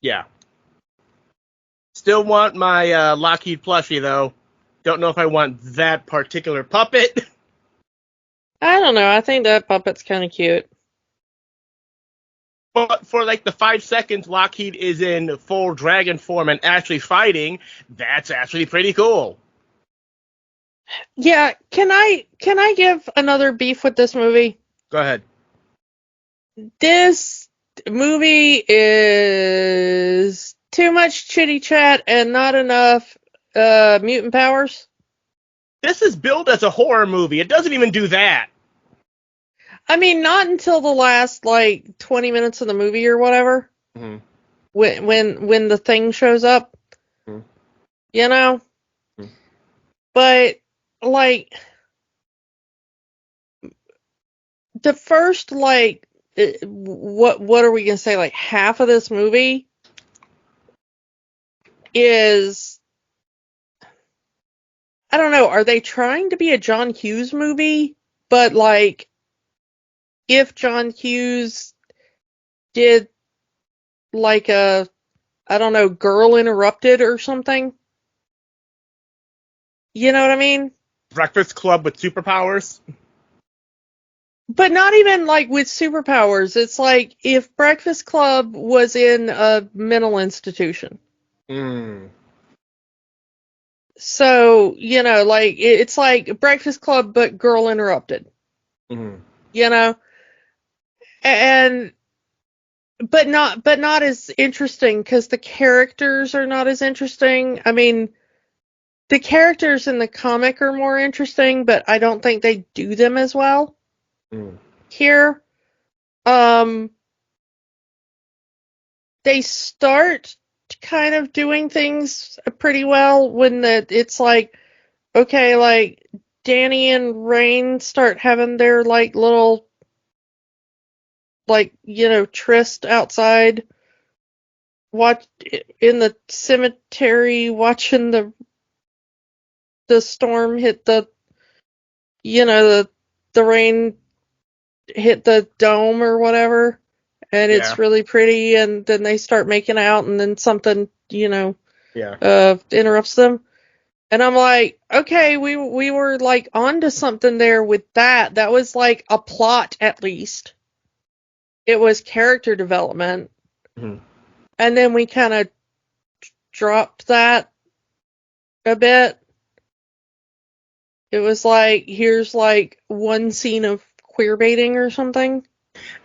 Yeah. Still want my Lockheed plushie, though. Don't know if I want that particular puppet. I don't know. I think that puppet's kind of cute. But for like the 5 seconds Lockheed is in full dragon form and actually fighting, that's actually pretty cool. Yeah, can I give another beef with this movie? Go ahead. This movie is too much chitty chat and not enough mutant powers. This is billed as a horror movie. It doesn't even do that. I mean, not until the last 20 minutes of the movie or whatever. Mm-hmm. When the thing shows up. Mm-hmm. Mm-hmm. But the first what are we gonna say, half of this movie is, I don't know, are they trying to be a John Hughes movie? But if John Hughes did I don't know, Girl Interrupted or something. You know what I mean? Breakfast Club with superpowers. But not even with superpowers. It's if Breakfast Club was in a mental institution. Mm. So, it's like Breakfast Club, but Girl Interrupted. Mm-hmm. And but not as interesting, because the characters are not as interesting. I mean, the characters in the comic are more interesting, but I don't think they do them as well. Here. They start kind of doing things pretty well when it's okay, Danny and Rain start having their little tryst outside, watch in the cemetery, watching the storm hit the rain hit the dome or whatever, and it's really pretty, and then they start making out, and then something interrupts them. And I'm like, okay, we were onto something there with that. That was a plot, at least. It was character development. Mm-hmm. And then we kind of dropped that a bit. It was like, here's like one scene of queer baiting or something.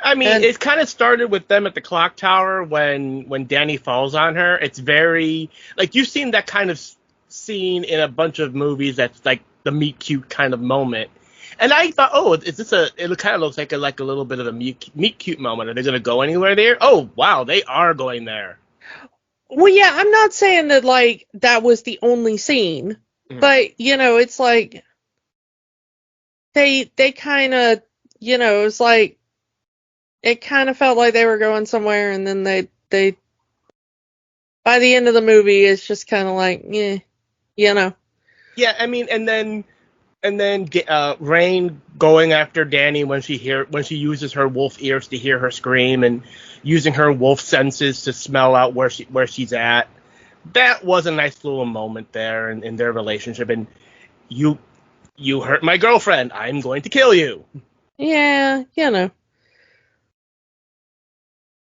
I mean, And it kind of started with them at the clock tower when Danny falls on her. It's very like you've seen that kind of scene in a bunch of movies. That's like the meet cute kind of moment. And I thought, oh, is this a? It kind of looks like a little bit of a meet cute moment. Are they going to go anywhere there? Oh, wow, they are going there. well, yeah, I'm not saying that like that was the only scene, Mhm. but it's like they kind of, it's like it kind of felt like they were going somewhere, and then they by the end of the movie, it's just kind of like, yeah, you know. Yeah, I mean, and then Rain going after Danny when she uses her wolf ears to hear her scream and using her wolf senses to smell out where she's at. That was a nice little moment there in their relationship. And you you hurt my girlfriend. I'm going to kill you. Yeah,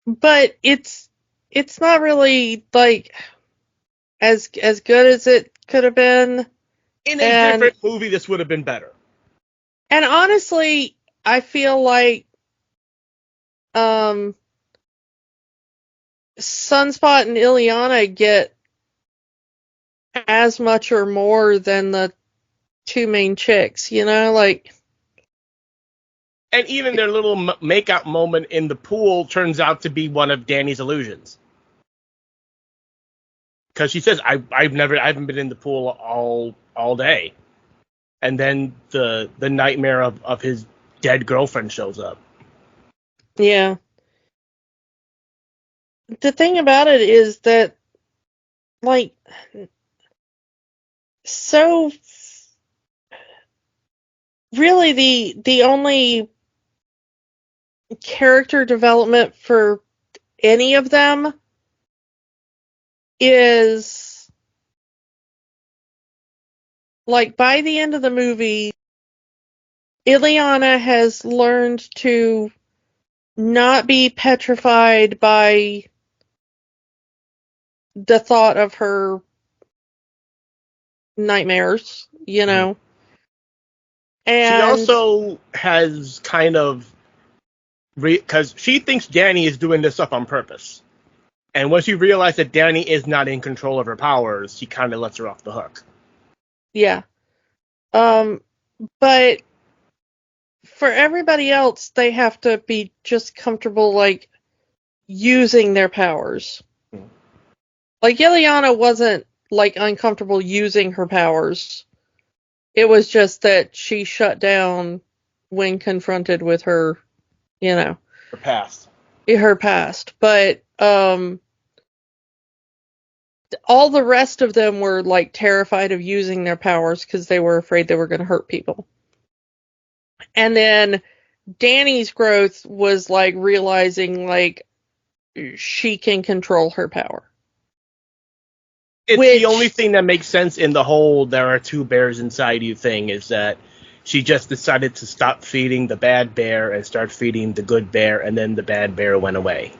but it's not really like as good as it could have been. In a and different movie, this would have been better. and honestly, I feel like um Sunspot and Ileana get as much or more than the two main chicks, like, And even their little makeout moment in the pool turns out to be one of Danny's illusions. Because she says, I haven't been in the pool all day. And then the nightmare of his dead girlfriend shows up. yeah. The thing about it is that, like, so really the only character development for any of them is, like, by the end of the movie, Ileana has learned to not be petrified by the thought of her nightmares, Mhm. She and also has kind of because she thinks Danny is doing this stuff on purpose. And once you realize that Danny is not in control of her powers, she kind of lets her off the hook. yeah. Um, but for everybody else, they have to be just comfortable, like, using their powers. Mhm. Like, Ileana wasn't, like, uncomfortable using her powers. It was just that she shut down when confronted with her, you know, Her past. her past. But, all the rest of them were, like, terrified of using their powers because they were afraid they were going to hurt people. And then Danny's growth was, like, realizing, like, she can control her power. It's the only Which, thing that makes sense in the whole there are two bears inside you thing is that she just decided to stop feeding the bad bear and start feeding the good bear, and then the bad bear went away.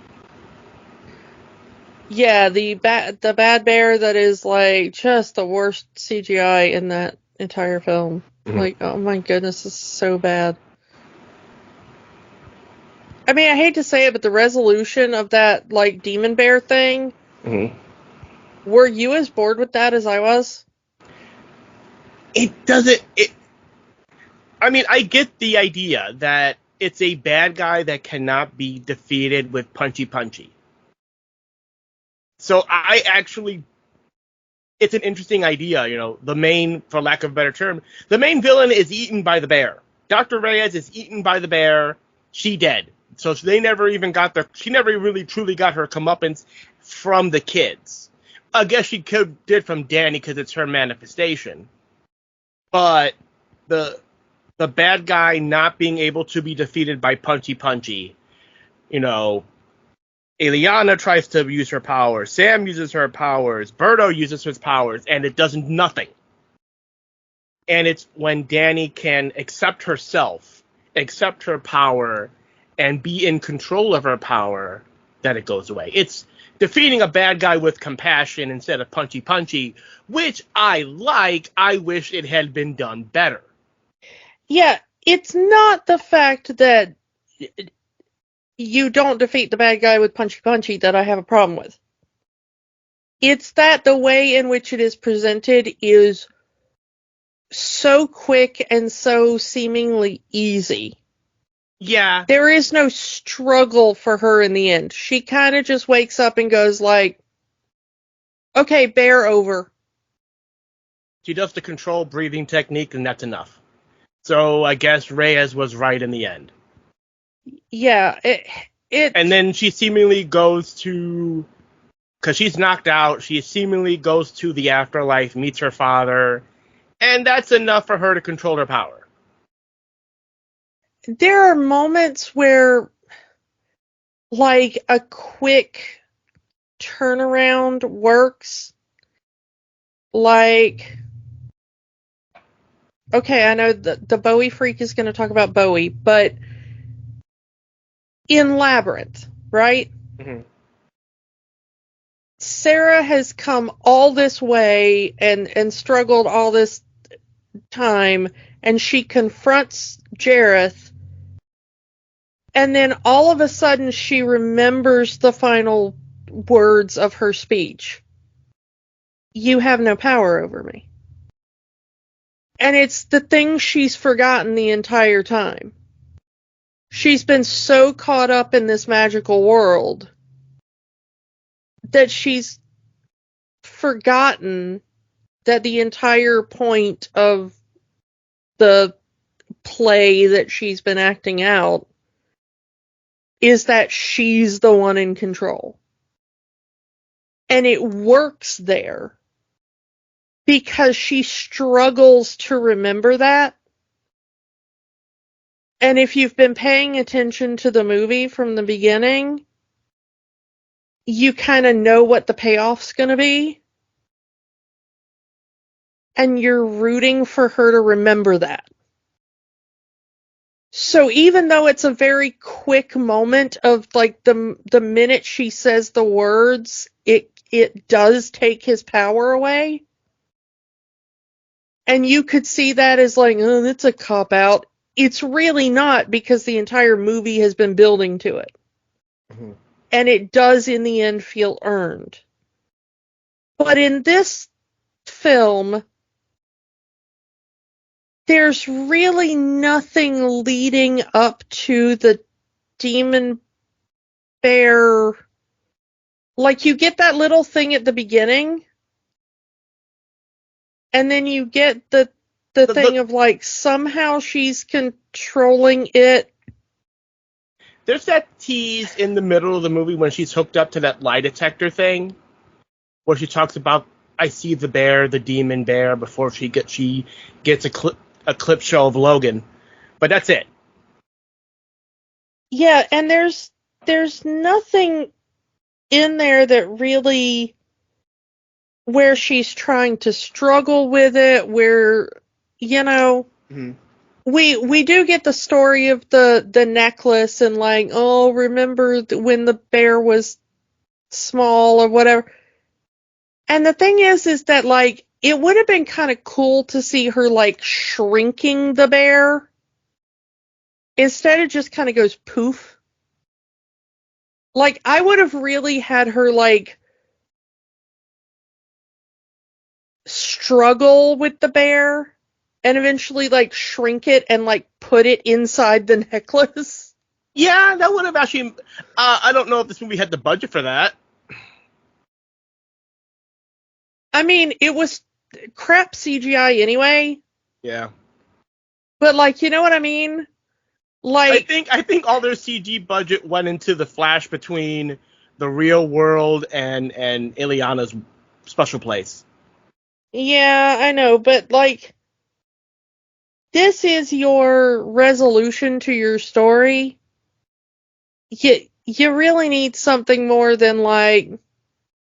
yeah, the bad bear that is, like, just the worst CGI in that entire film. Mm-hmm. Like, oh my goodness, this is so bad. I mean, I hate to say it, but the resolution of that, like, demon bear thing, Mm-hmm. were you as bored with that as I was? It doesn't. I mean, I get the idea that it's a bad guy that cannot be defeated with punchy punchy. So I actually, it's an interesting idea. The main, for lack of a better term, the main villain is eaten by the bear. Dr. Reyes is eaten by the bear. She dead. So they never even she never really truly got her comeuppance from the kids. I guess she did from Danny because it's her manifestation. But the the bad guy not being able to be defeated by punchy punchy, you know, Ileana tries to use her powers, Sam uses her powers, Berto uses his powers, and it does nothing. And it's when Danny can accept herself, accept her power, and be in control of her power that it goes away. It's defeating a bad guy with compassion instead of punchy, which I like. I wish it had been done better. Yeah, it's not the fact that you don't defeat the bad guy with punchy that I have a problem with. It's that the way in which it is presented is so quick and so seemingly easy. Yeah. There is no struggle for her in the end. She kind of just wakes up and goes like, okay, bear over. She does the controlled breathing technique, and that's enough. So I guess Reyes was right in the end. Yeah, And then she seemingly goes to, because she's knocked out, she seemingly goes to the afterlife, meets her father, and that's enough for her to control her power. There are moments where, like, a quick turnaround works. Like, okay, I know the Bowie freak is going to talk about Bowie, but in Labyrinth, right? Mm-hmm. Sarah has come all this way and struggled all this time, and she confronts Jareth, and then all of a sudden she remembers the final words of her speech. You have no power over me. And it's the thing she's forgotten the entire time. She's been so caught up in this magical world that she's forgotten that the entire point of the play that she's been acting out is that she's the one in control. And it works there because she struggles to remember that. And if you've been paying attention to the movie from the beginning, you kind of know what the payoff's going to be. And you're rooting for her to remember that. So even though it's a very quick moment of like the minute she says the words, it does take his power away. And you could see that as like, oh, that's a cop out. It's really not, because the entire movie has been building to it. Mm-hmm. And it does in the end feel earned. But in this film, there's really nothing leading up to the demon bear. Like, you get that little thing at the beginning, and then you get the thing of like somehow she's controlling it. There's that tease in the middle of the movie when she's hooked up to that lie detector thing, where she talks about, I see the bear, the demon bear, before she gets a clip show of Logan. But that's it. Yeah, and there's nothing in there that really, where she's trying to struggle with it, where, you know, Mm-hmm. we do get the story of the necklace and like, oh, remember when the bear was small or whatever. And the thing is that like, it would have been kind of cool to see her like shrinking the bear. Instead it just kind of goes poof. Like, I would have really had her like struggle with the bear and eventually like shrink it and like put it inside the necklace. Yeah, that would have actually. I don't know if this movie had the budget for that. I mean, it was crap CGI anyway. Yeah. But like, you know what I mean? Like, I think all their CG budget went into the flash between the real world and Ileana's special place. yeah, I know, but like, this is your resolution to your story. You really need something more than like,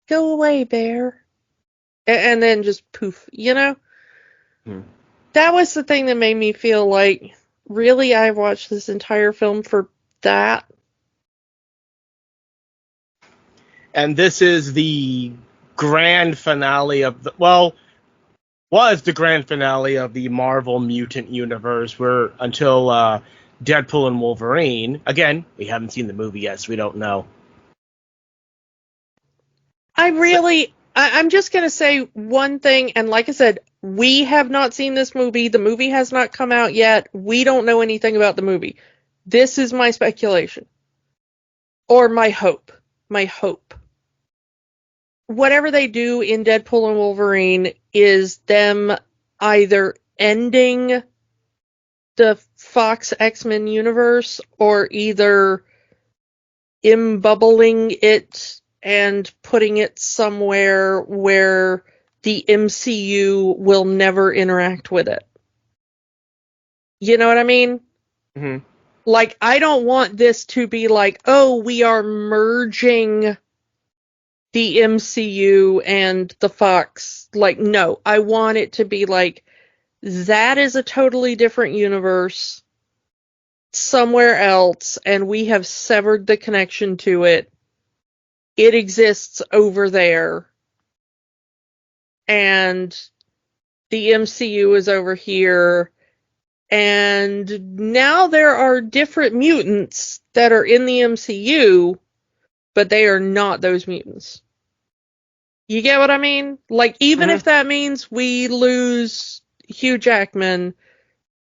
go away, bear. And then just poof, you know? Hmm. That was the thing that made me feel like, really, I watched this entire film for that? And this is the grand finale of was the grand finale of the Marvel Mutant Universe, where until Deadpool and Wolverine. Again, we haven't seen the movie yet, so we don't know. I'm just going to say one thing, and like I said, we have not seen this movie. The movie has not come out yet. We don't know anything about the movie. This is my speculation. Or my hope. My hope. Whatever they do in Deadpool and Wolverine is them either ending the Fox X-Men universe or either imbubbling it and putting it somewhere where the MCU will never interact with it. You know what I mean? Mm-hmm. Like, I don't want this to be like, oh, we are merging the MCU and the Fox. Like, no, I want it to be like, that is a totally different universe somewhere else, and we have severed the connection to it. It exists over there, and the MCU is over here, and now there are different mutants that are in the MCU, but they are not those mutants. You get what I mean? Like, even if that means we lose Hugh Jackman,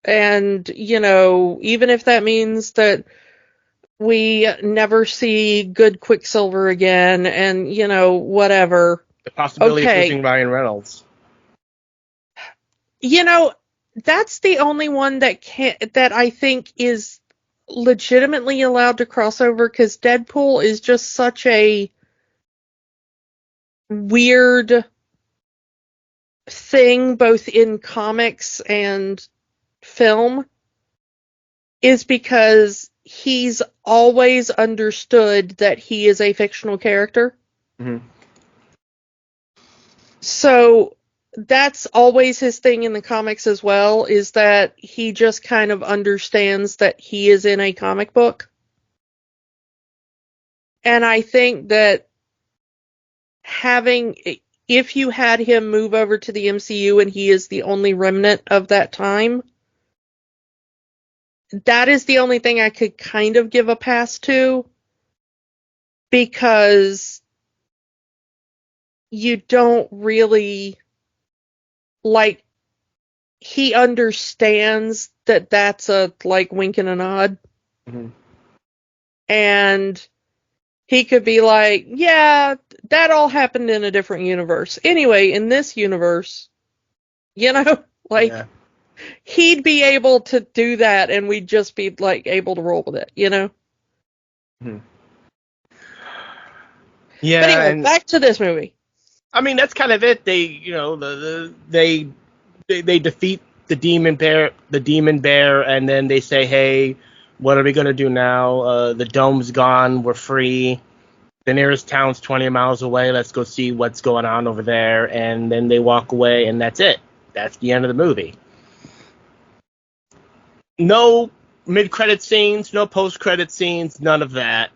and, you know, even if that means that we never see good Quicksilver again, and, you know, whatever. The possibility of losing Ryan Reynolds. You know, that's the only one that I think is legitimately allowed to cross over, because Deadpool is just such a weird thing, both in comics and film, is because he's always understood that he is a fictional character. Mm-hmm. So that's always his thing in the comics as well, is that he just kind of understands that he is in a comic book. And I think that if you had him move over to the MCU and he is the only remnant of that time, that is the only thing I could kind of give a pass to, because you don't really, like, he understands that that's a, like, wink and a nod. Mm-hmm. And he could be like, yeah, that all happened in a different universe. Anyway, in this universe, you know, like, yeah, he'd be able to do that, and we'd just be, like, able to roll with it, you know? Mm-hmm. Yeah. But anyway, back to this movie. I mean, that's kind of it. They, you know, they defeat the demon bear, and then they say, hey, what are we going to do now? The dome's gone. We're free. The nearest town's 20 miles away. Let's go see what's going on over there. And then they walk away, and that's it. That's the end of the movie. No mid-credit scenes, no post-credit scenes, none of that.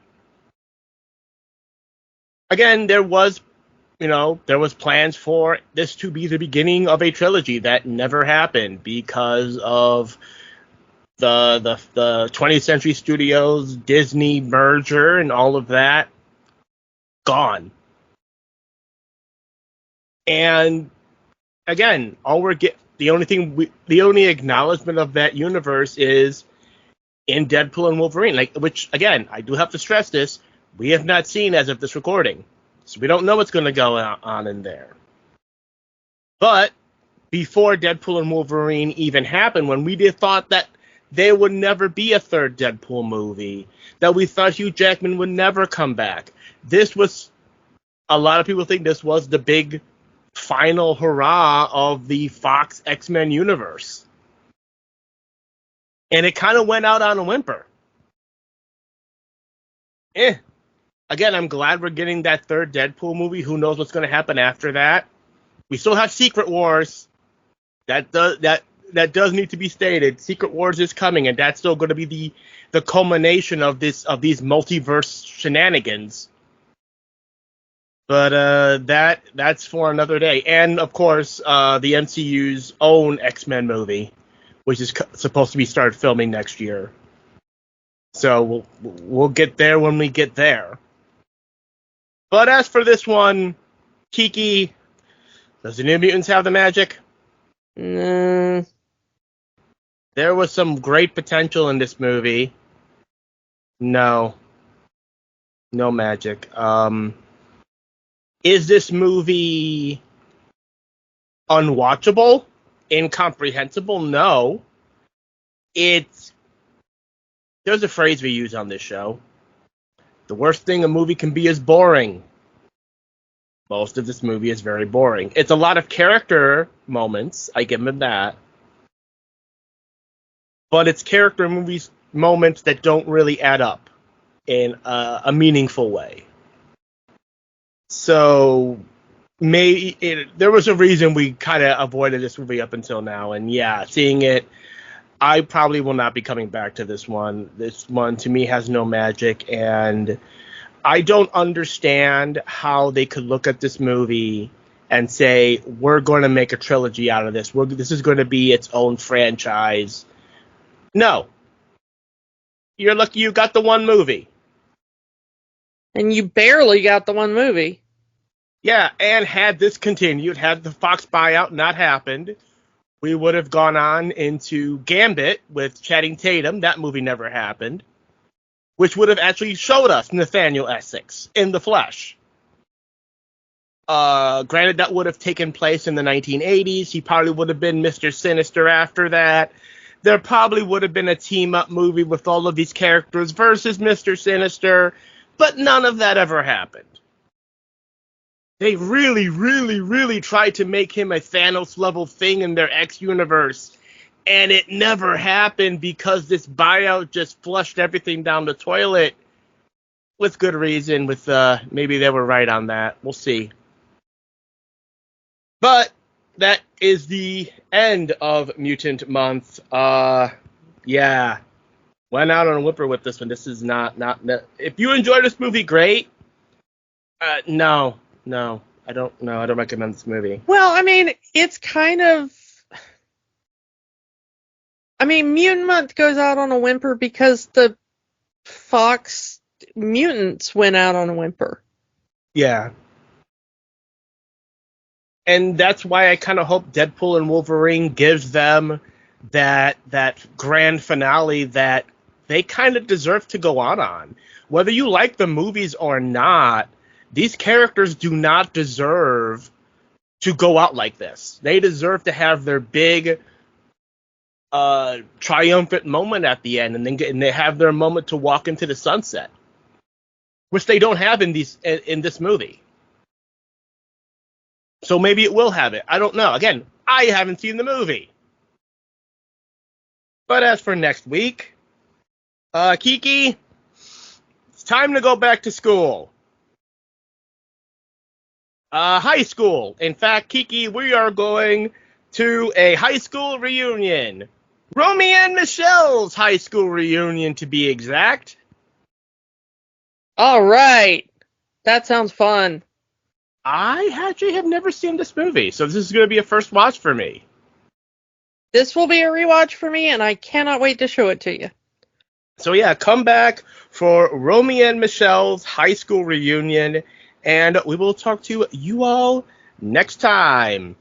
Again, there was plans for this to be the beginning of a trilogy that never happened because of the 20th Century Studios Disney merger and all of that. Gone. And again, the only acknowledgement of that universe is in Deadpool and Wolverine, which again, I do have to stress this, we have not seen as of this recording. So we don't know what's going to go on in there. But before Deadpool and Wolverine even happened, when we thought that there would never be a third Deadpool movie, that we thought Hugh Jackman would never come back, a lot of people think this was the big final hurrah of the Fox X-Men universe. And it kind of went out on a whimper. Again, I'm glad we're getting that third Deadpool movie. Who knows what's going to happen after that? We still have Secret Wars. That does need to be stated. Secret Wars is coming, and that's still going to be the culmination of these multiverse shenanigans. But that's for another day. And, of course, the MCU's own X-Men movie, which is supposed to be started filming next year. So we'll get there when we get there. But as for this one, Kiki, does the New Mutants have the magic? No. There was some great potential in this movie. No magic. Is this movie unwatchable? Incomprehensible? No. There's a phrase we use on this show. The worst thing a movie can be is boring. Most of this movie is very boring. It's a lot of character moments. I give them that. But it's character moments that don't really add up in a meaningful way. So there was a reason we kind of avoided this movie up until now. And yeah, seeing it, I probably will not be coming back to this one. This one, to me, has no magic. And I don't understand how they could look at this movie and say, we're going to make a trilogy out of this. This is going to be its own franchise. No. You're lucky you got the one movie. And you barely got the one movie. Yeah, and had this continued, had the Fox buyout not happened, we would have gone on into Gambit with Channing Tatum. That movie never happened. Which would have actually showed us Nathaniel Essex in the flesh. Granted, that would have taken place in the 1980s. He probably would have been Mr. Sinister after that. There probably would have been a team-up movie with all of these characters versus Mr. Sinister. But none of that ever happened. They really, really, really tried to make him a Thanos-level thing in their X universe. And it never happened because this buyout just flushed everything down the toilet. With good reason. Maybe they were right on that. We'll see. But that is the end of Mutant Month. Yeah. Went out on a whimper with this one. This is not. If you enjoy this movie, great. No, I don't recommend this movie. Well, I mean, it's kind of. I mean, Mutant Month goes out on a whimper because the Fox Mutants went out on a whimper. Yeah. And that's why I kind of hope Deadpool and Wolverine gives them that grand finale that they kind of deserve to go on. Whether you like the movies or not, these characters do not deserve to go out like this. They deserve to have their big triumphant moment at the end, and they have their moment to walk into the sunset, which they don't have in this movie. So maybe it will have it. I don't know. Again, I haven't seen the movie. But as for next week, Kiki, it's time to go back to school. High school. In fact, Kiki, we are going to a high school reunion. Romy and Michelle's high school reunion, to be exact. All right. That sounds fun. I actually have never seen this movie, so this is going to be a first watch for me. This will be a rewatch for me, and I cannot wait to show it to you. So yeah, come back for Romy and Michelle's high school reunion, and we will talk to you all next time.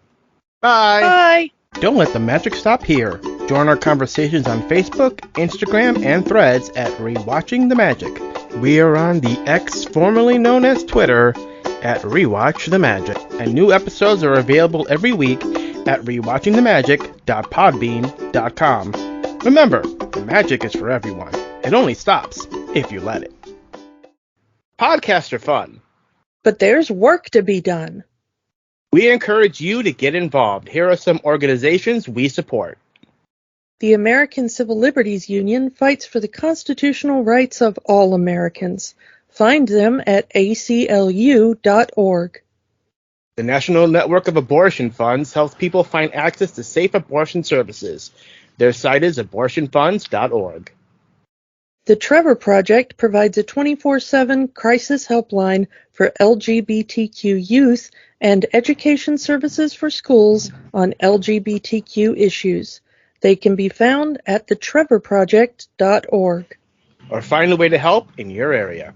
Bye. Bye. Don't let the magic stop here. Join our conversations on Facebook, Instagram, and Threads at Rewatching the Magic. We are on the X, formerly known as Twitter, at Rewatch the Magic. And new episodes are available every week at rewatchingthemagic.podbean.com. Remember, the magic is for everyone. It only stops if you let it. Podcasts are fun. But there's work to be done. We encourage you to get involved. Here are some organizations we support. The American Civil Liberties Union fights for the constitutional rights of all Americans. Find them at aclu.org. The National Network of Abortion Funds helps people find access to safe abortion services. Their site is abortionfunds.org. The Trevor Project provides a 24/7 crisis helpline for LGBTQ youth and education services for schools on LGBTQ issues. They can be found at thetrevorproject.org. Or find a way to help in your area.